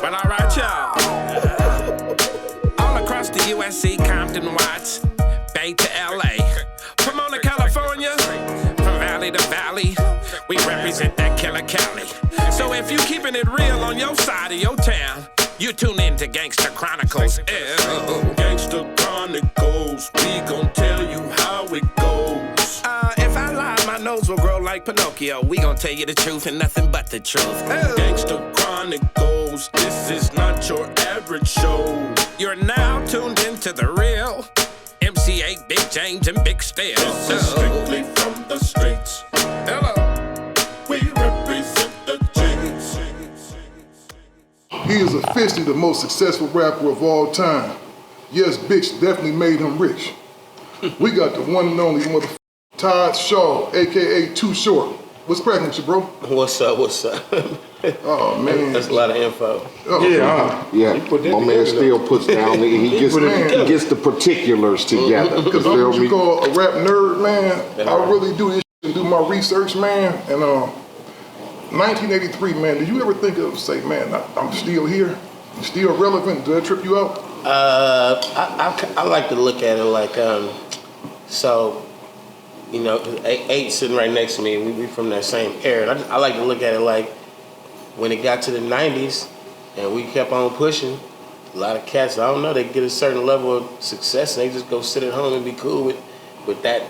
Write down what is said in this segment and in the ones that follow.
Well, all right, y'all. All across the USC, Compton, Watts, Bay to LA, Pomona, California, from valley to valley, we represent that killer Cali. So if you keeping it real on your side of your town, you tune in to Gangsta Chronicles. Gangsta Chronicles, we gon' tell you how it goes. If I lie, my nose will grow like Pinocchio. We gon' tell you the truth and nothing but the truth. Gangsta Chronicles, this is not your average show. You're now tuned into the real MC8, Big James, and Big Steel. This is strictly from the streets. Hello. We represent the G's. He is officially the most successful rapper of all time. Yes, bitch definitely made him rich. We got the one and only motherfucker Todd Shaw, aka Too Short. What's cracking with you, bro? What's up? Oh man, that's a lot of info. Oh, Yeah. My man still puts down. He gets the particulars together. Because I'm what you call a rap nerd, man. I really do this and do my research, man. And 1983, man. Did you ever think of say, man, I'm still here, still relevant? Did that trip you out? I like to look at it like so. You know, 8 sitting right next to me, we from that same era. I like to look at it like when it got to the 90s and we kept on pushing, a lot of cats, I don't know, they get a certain level of success and they just go sit at home and be cool with that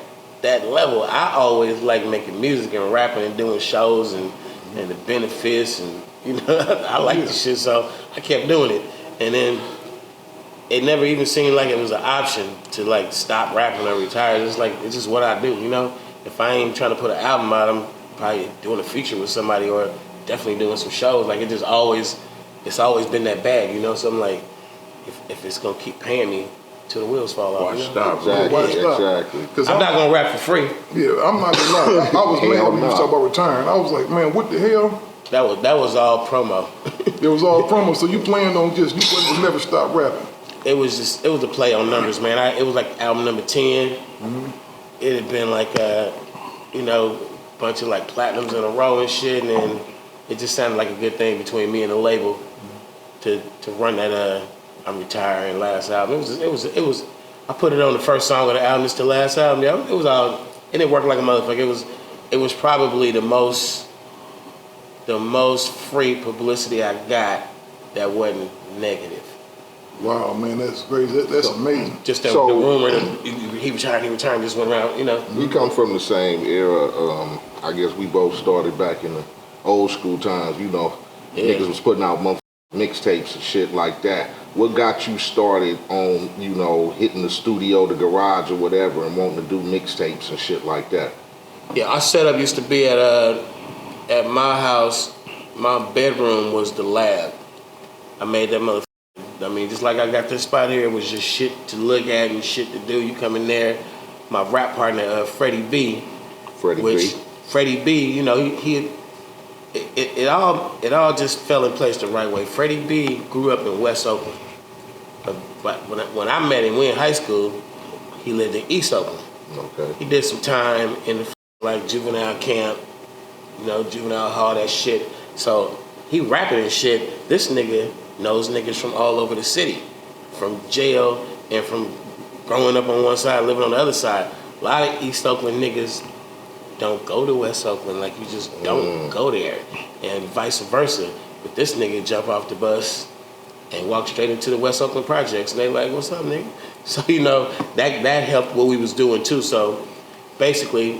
level. I always like making music and rapping and doing shows and the benefits and, you know, I like this shit, so I kept doing it. And then it never even seemed like it was an option to like stop rapping or retire. It's like, it's just what I do, you know? If I ain't trying to put an album out, I'm probably doing a feature with somebody or definitely doing some shows. Like it's always been that bag, you know? So I'm like, if it's gonna keep paying me till the wheels fall off. Why stop? Exactly. I'm not gonna rap for free. Yeah, I'm not gonna lie. I was mad when you talk about retiring. I was like, man, what the hell? That was all promo. It was all promo, so you planned on you would never stop rapping. It was a play on numbers, man. It was like album number 10. Mm-hmm. It had been like a bunch of like platinums in a row and shit, and then it just sounded like a good thing between me and the label to run that I'm retiring last album. It was I put it on the first song of the album. It's the last album. Yeah, it was all, and it worked like a motherfucker. It was probably the most free publicity I got that wasn't negative. Wow, man, that's crazy. That's amazing. Just the rumor that he retired, just went around, you know. We come from the same era. I guess we both started back in the old school times, you know. Yeah. Niggas was putting out mixtapes and shit like that. What got you started on, you know, hitting the studio, the garage or whatever and wanting to do mixtapes and shit like that? Yeah, our setup used to be at my house. My bedroom was the lab. I made that motherfucker. I mean, just like I got this spot here, it was just shit to look at and shit to do. You come in there, my rap partner, Freddie B. Freddie B, you know, it all just fell in place the right way. Freddie B grew up in West Oakland. But when I met him, we in high school, he lived in East Oakland. Okay. He did some time in the like juvenile camp, you know, juvenile hall, that shit. So he rapping and shit. This nigga knows niggas from all over the city, from jail and from growing up on one side, living on the other side. A lot of East Oakland niggas don't go to West Oakland, like you just don't go there, and vice versa. But this nigga jump off the bus and walk straight into the West Oakland projects, and they like, what's up, nigga? So, you know, that helped what we was doing too. So basically,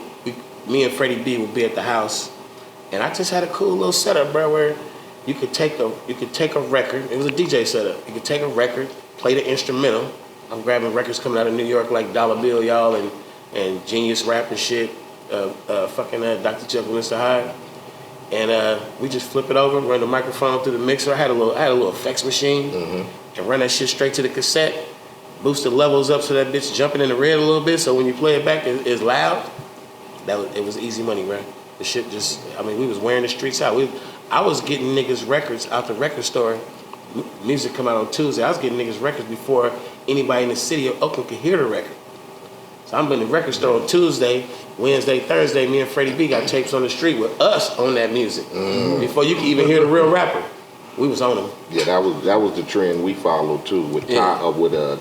me and Freddie B would be at the house, and I just had a cool little setup, bro, where you could take a record. It was a DJ setup. You could take a record, play the instrumental. I'm grabbing records coming out of New York like Dollar Bill, y'all, and Genius Rap and shit. Dr. Jekyll and Mr. Hyde. And we just flip it over, run the microphone through the mixer. I had a little effects machine, and run that shit straight to the cassette. Boost the levels up so that bitch jumping in the red a little bit. So when you play it back, it's loud. It was easy money, bro. The shit just, I mean, we was wearing the streets out. I was getting niggas records out the record store. Music come out on Tuesday. I was getting niggas records before anybody in the city of Oakland could hear the record. So I'm in the record store on Tuesday, Wednesday, Thursday, me and Freddie B got tapes on the street with us on that music before you can even hear the real rapper. we was on them. Yeah, that was the trend we followed too with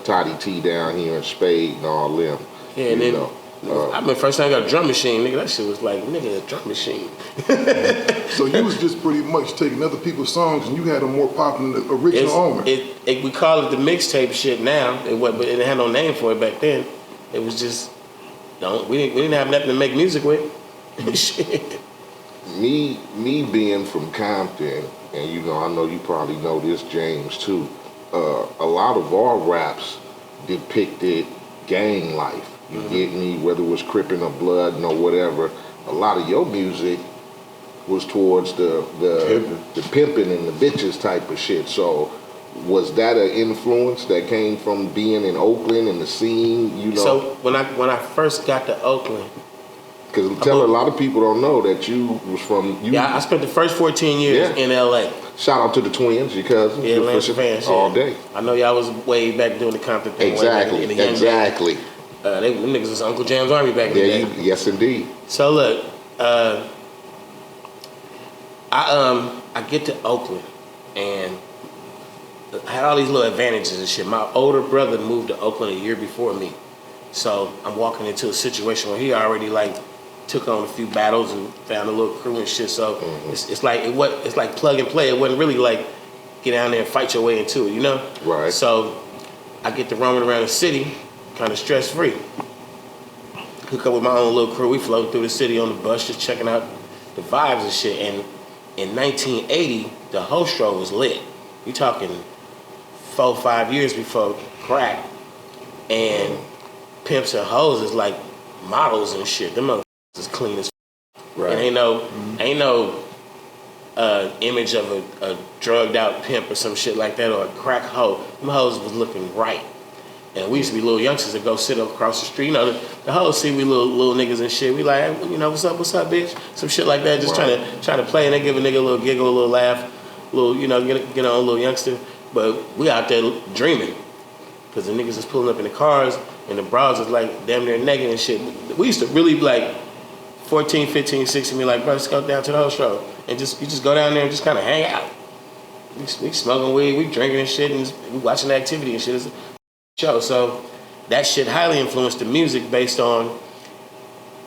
Toddy T down here and Spade and all them. Yeah, and then I remember first time I got a drum machine, nigga. That shit was like, nigga, a drum machine. So you was just pretty much taking other people's songs and you had them more popping than the original owner. We call it the mixtape shit now. But it had no name for it back then. It was just we didn't have nothing to make music with. Shit. Me being from Compton, and I know you probably know this, James, too. A lot of our raps depicted gang life. You get me? Whether it was Crippin' or Blood or whatever. A lot of your music was towards the pimping and the bitches type of shit. So was that an influence that came from being in Oakland and the scene? So when I first got to Oakland. Because a lot of people don't know that you was from... Yeah, I spent the first 14 years in L.A. Shout out to the twins, your cousins. Yeah, Lance fans. All day. I know y'all was way back doing the Compton thing. Exactly. Them niggas was Uncle Jam's Army back then. Yes, indeed. So look, I get to Oakland and I had all these little advantages and shit. My older brother moved to Oakland a year before me. So I'm walking into a situation where he already took on a few battles and found a little crew and shit. So it's like plug and play. It wasn't really like get down there and fight your way into it, Right. So I get to roaming around the city, kind of stress free. Hook up with my own little crew. We float through the city on the bus, just checking out the vibes and shit. And in 1980, the Hostro was lit. You talking 4-5 years before crack, and pimps and hoes is like models and shit. Them motherfuckers is clean as right. And ain't no image of a drugged out pimp or some shit like that or a crack hoe. Them hoes was looking right. And we used to be little youngsters that go sit up across the street. The hoes see we little niggas and shit. We like, what's up, bitch? Some shit like that. Just right. trying to play, and they give a nigga a little giggle, a little laugh, get on a little youngster. But we out there dreaming, because the niggas is pulling up in the cars, and the bras is like damn near naked and shit. We used to really be like 14, 15, 16, be like, bro, let's go down to the Hostro. And you just go down there and just kind of hang out. We smoking weed, we drinking and shit, and we watching the activity and shit. It's a show. So that shit highly influenced the music based on,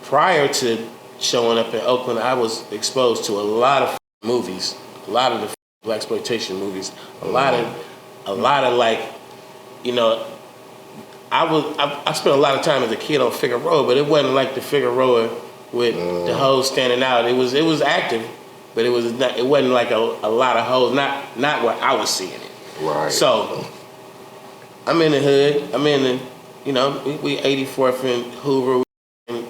prior to showing up in Oakland, I was exposed to a lot of movies, a lot of the blaxploitation movies, a lot of like, I spent a lot of time as a kid on Figueroa, but it wasn't like the Figueroa with the hoes standing out. It was active, but it wasn't like a lot of hoes, not what I was seeing it. Right. So I'm in the hood. I'm in the, we 84th in Hoover, and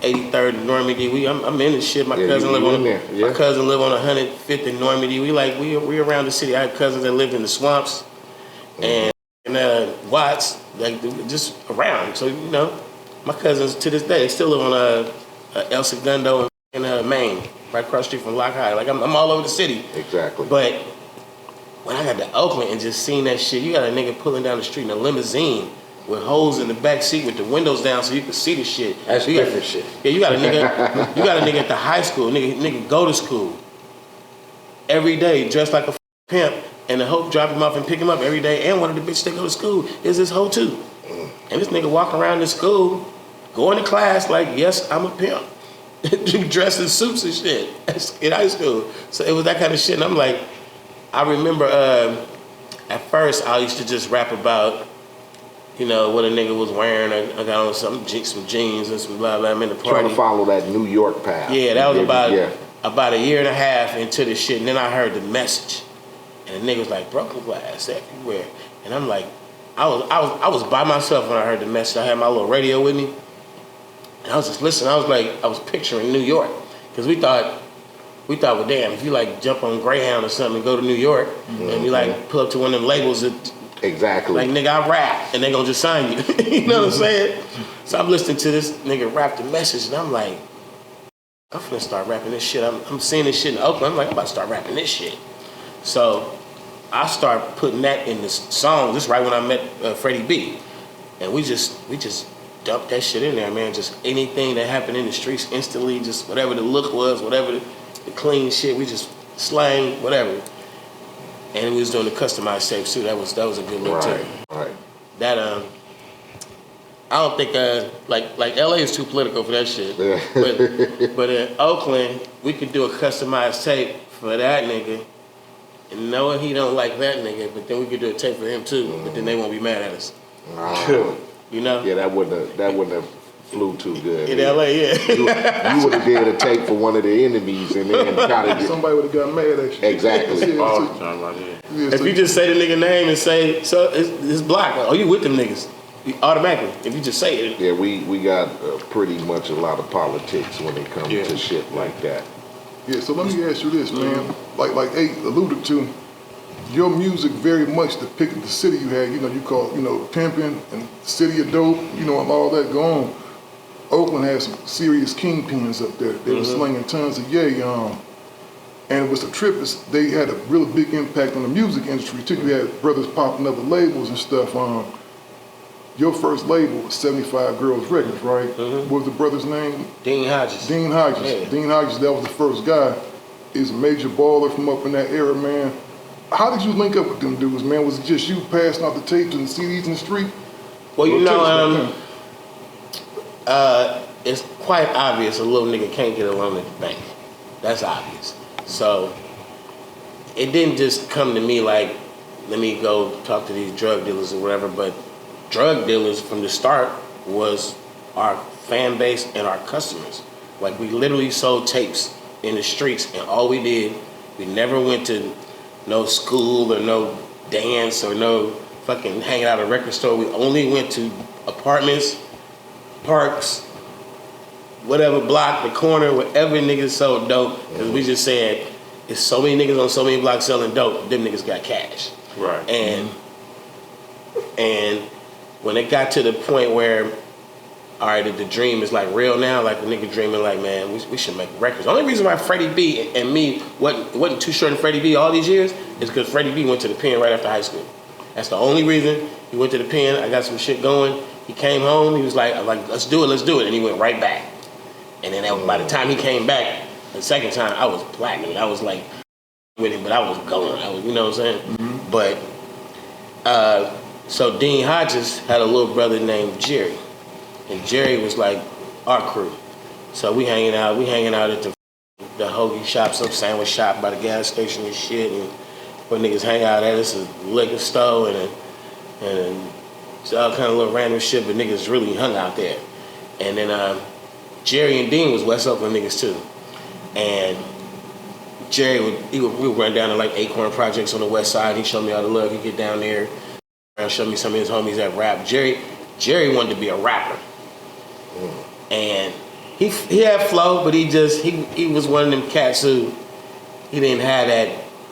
83rd in Normandy. I'm in this shit. My cousin live on 105th in Normandy. We around the city. I had cousins that lived in the swamps and Watts, like just around. So my cousins to this day still live on El Segundo in Maine, right across the street from Lock High. Like I'm all over the city. Exactly. But when I got to Oakland and just seen that shit, you got a nigga pulling down the street in a limousine with holes in the back seat with the windows down so you can see the shit. That's different shit. Yeah, you got a nigga at the high school, nigga go to school every day dressed like a pimp, and the hoe drop him off and pick him up every day, and one of the bitches that go to school is this hoe too. And this nigga walking around the school, going to class like, yes, I'm a pimp. Dressed in suits and shit in high school. So it was that kind of shit, and I'm like, I remember at first I used to just rap about, what a nigga was wearing. I got on some jeans and some blah blah. I'm in the party. Trying to follow that New York path. Yeah, that was about a year and a half into this shit, and then I heard the message, and the nigga was like, broken glass everywhere, and I'm like, I was by myself when I heard the message. I had my little radio with me, and I was just listening. I was picturing New York, because we thought, well, damn, if you jump on Greyhound or something and go to New York, and you pull up to one of them labels that, exactly, like, nigga, I rap, and they gonna just sign you. You know what I'm saying? So I'm listening to this nigga rap the message, and I'm like, I'm finna start rapping this shit. I'm seeing this shit in Oakland. I'm like, I'm about to start rapping this shit. So I start putting that in the song. This is right when I met Freddie B, and we just dumped that shit in there, man. Just anything that happened in the streets instantly, just whatever the look was, whatever the clean shit, we just slang, whatever. And we was doing the customized tapes too. That was a good look too. Right. That I don't think like LA is too political for that shit. But in Oakland, we could do a customized tape for that nigga. And knowing he don't like that nigga, but then we could do a tape for him too. But then they won't be mad at us. You know? Yeah, that wouldn't have flew too good. In LA, yeah. You would have did a tape for one of the enemies and then kind of somebody would have got mad at you. Exactly. All the time, right here. If you just say the nigga name and say, so it's black. Oh, you with them niggas? Automatically, if you just say it. Yeah, we got pretty much a lot of politics when it comes to shit like that. Yeah, so let me ask you this, man. Like A alluded to, your music very much depicted the city you had. You know, you call pimping and city of dope. You know, and all that going on. Oakland had some serious kingpins up there. They were slinging tons of yay. And it was the trip. They had a really big impact on the music industry too. You had brothers popping up with labels and stuff. Your first label was 75 Girls Records, right? What was the brother's name? Dean Hodges. Dean Hodges. Yeah. Dean Hodges, that was the first guy. He's a major baller from up in that era, man. How did you link up with them dudes, man? Was it just you passing out the tapes and CDs in the street? Well, it's quite obvious a little nigga can't get a loan at the bank. That's obvious. So it didn't just come to me like, let me go talk to these drug dealers or whatever, but drug dealers from the start was our fan base and our customers. Like we literally sold tapes in the streets and all we did, we never went to no school or no dance or no fucking hanging out at a record store. We only went to apartments, parks, whatever block, the corner, wherever niggas sold dope. Because we just said, it's so many niggas on so many blocks selling dope, them niggas got cash. Right. And when it got to the point where, all right, the dream is like real now, like a nigga dreaming like, man, we should make records. The only reason why Freddie B and me wasn't too short in Freddie B all these years is because Freddie B went to the pen right after high school. That's the only reason. He went to the pen, I got some shit going. He came home, he was like, let's do it. And he went right back. And then by the time he came back, the second time, I was platinum. I was like with him, but I was going. You know what I'm saying? But, so Dean Hodges had a little brother named Jerry. And Jerry was like our crew. So we hanging out at the hoagie shop, some sandwich shop by the gas station and shit. And where niggas hang out at, it's a liquor store and it's all kind of little random shit, but niggas really hung out there. And then Jerry and Dean was West Oakland niggas too. And Jerry we would run down to like Acorn Projects on the west side. He showed me all the love. He'd get down there and show me some of his homies that rap. Jerry wanted to be a rapper. And he had flow, but he was one of them cats who he didn't have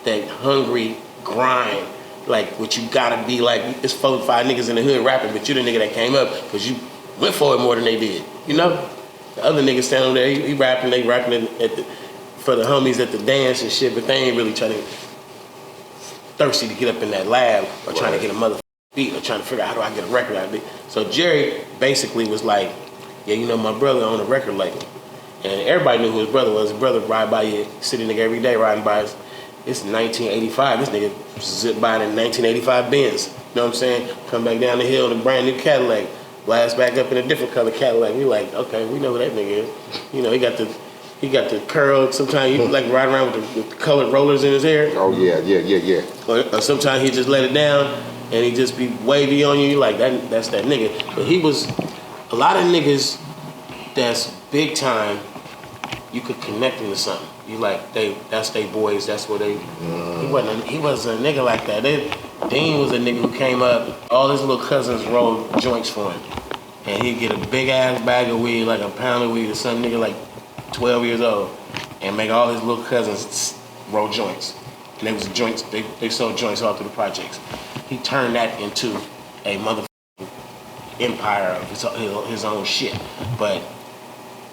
that hungry grind, like what you gotta be like. It's 4 or 5 niggas in the hood rapping, but you the nigga that came up because you went for it more than they did. You know, the other niggas standing there, he rapping, they rapping for the homies at the dance and shit, but they ain't really trying to thirsty to get up in that lab or trying to get a motherfucking beat or trying to figure out how do I get a record out of it. So Jerry basically was like, yeah, you know, my brother owned a record label. And everybody knew who his brother was. His brother ride by you, city nigga every day riding by us. It's 1985. This nigga zipped by in a 1985 Benz. You know what I'm saying? Come back down the hill in a brand new Cadillac. Blast back up in a different color Cadillac. We like, okay, we know who that nigga is. You know, he got the curl. Sometimes he like ride around with the colored rollers in his hair. Oh yeah. Or sometimes he just let it down and he just be wavy on you. You like that's that nigga. But he was a lot of niggas that's big time. You could connect them to something. You like that's they boys. That's what they. He wasn't a nigga like that. Dean was a nigga who came up. All his little cousins rolled joints for him, and he'd get a big ass bag of weed, like a pound of weed, or some nigga like 12 years old, and make all his little cousins roll joints. And they was joints. They sold joints all through the projects. He turned that into a motherfucking empire of his own shit. But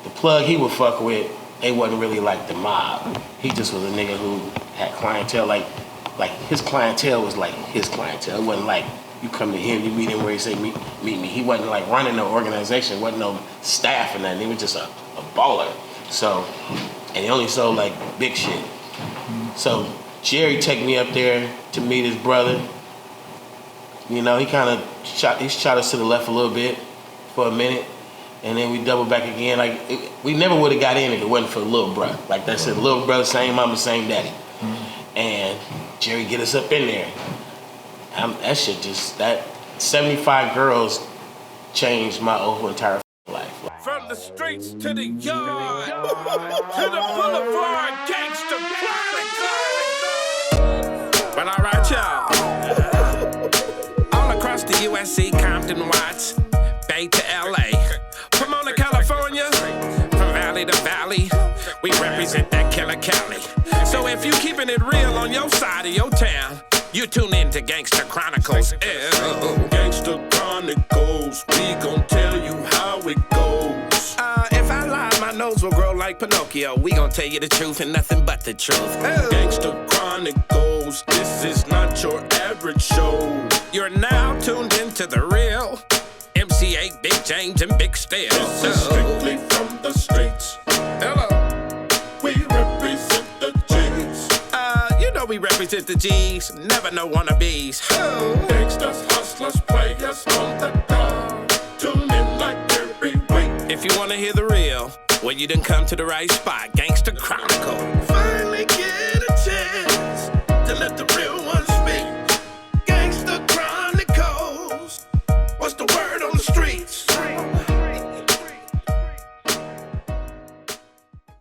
the plug he would fuck with, they wasn't really like the mob. He just was a nigga who had clientele. Like his clientele was like his clientele. It wasn't like you come to him, you meet him where he say meet me. He wasn't like running no organization. Wasn't no staff or nothing. He was just a baller. So, and he only sold like big shit. So Jerry take me up there to meet his brother. You know, he shot us to the left a little bit for a minute, and then we double back again. Like we never would have got in if it wasn't for little brother. Like that said, little brother, same mama, same daddy. And Jerry get us up in there. That 75 girls changed my whole entire life. From the streets to the yard, to the boulevard, gangsta chronicle. Well, all right, y'all. All across the USC, Compton, Watts, Bay to LA, Pomona, California, from valley to valley, we represent that killer Cali. So if you keeping it real on your side of your town, you tune in to Gangsta Chronicles. Gangsta Chronicles, we gon' tell you how it goes. If I lie, my nose will grow like Pinocchio. We gon' tell you the truth and nothing but the truth. Gangsta Chronicles, this is not your average show. You're now tuned into the real MC8, Big James, and Big Steel. This is strictly from the streets. Hello. We represent the G's. You know we represent the G's, never no wannabes. Gangsters, hustlers, players on the go. Tune in like every week. If you wanna hear the real, well, you done come to the right spot. Gangsta Chronicle. Finally get